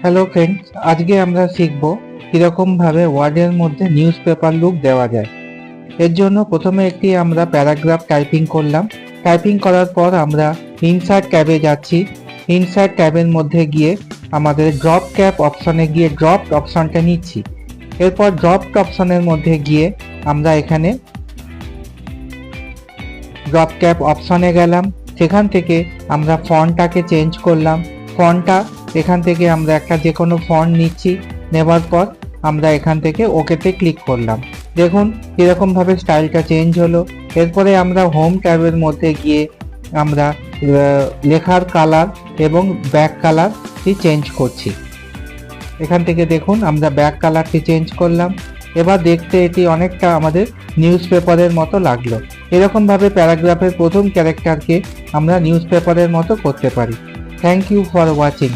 Hello friends, আজকে আমরা শিখব কিরকম ভাবে ওয়ার্ডের মধ্যে নিউজ পেপার লুক দেওয়া যায়। এর জন্য প্রথমে একটি আমরা প্যারাগ্রাফ টাইপিং করলাম। টাইপিং করার পর আমরা ইনসার্ট ট্যাবে যাচ্ছি। ইনসার্ট ট্যাবের মধ্যে গিয়ে আমাদের ড্রপ ক্যাপ অপশনে গিয়ে ড্রপ অপশনটা নিচ্ছি। এরপর ড্রপ অপশনের মধ্যে গিয়ে আমরা এখানে ড্রপ ক্যাপ অপশনে গেলাম। সেখান থেকে আমরা ফন্টটাকে চেঞ্জ করলাম। ফন্টটা এখান থেকে আমরা একটা যে কোনো ফন্ট নিচ্ছি। নেবার পর আমরা এখান থেকে ওকেতে ক্লিক করলাম। দেখুন এরকমভাবে স্টাইলটা চেঞ্জ হলো। এরপরে আমরা হোম ট্যাবের মধ্যে গিয়ে আমরা লেখার কালার এবং ব্যাক কালারটি চেঞ্জ করছি। এখান থেকে দেখুন আমরা ব্যাক কালারটি চেঞ্জ করলাম। এবার দেখতে এটি অনেকটা আমাদের নিউজ পেপারের মতো লাগলো। এরকমভাবে প্যারাগ্রাফের প্রথম ক্যারেক্টারকে আমরা নিউজ পেপারের মতো করতে পারি। Thank you for watching.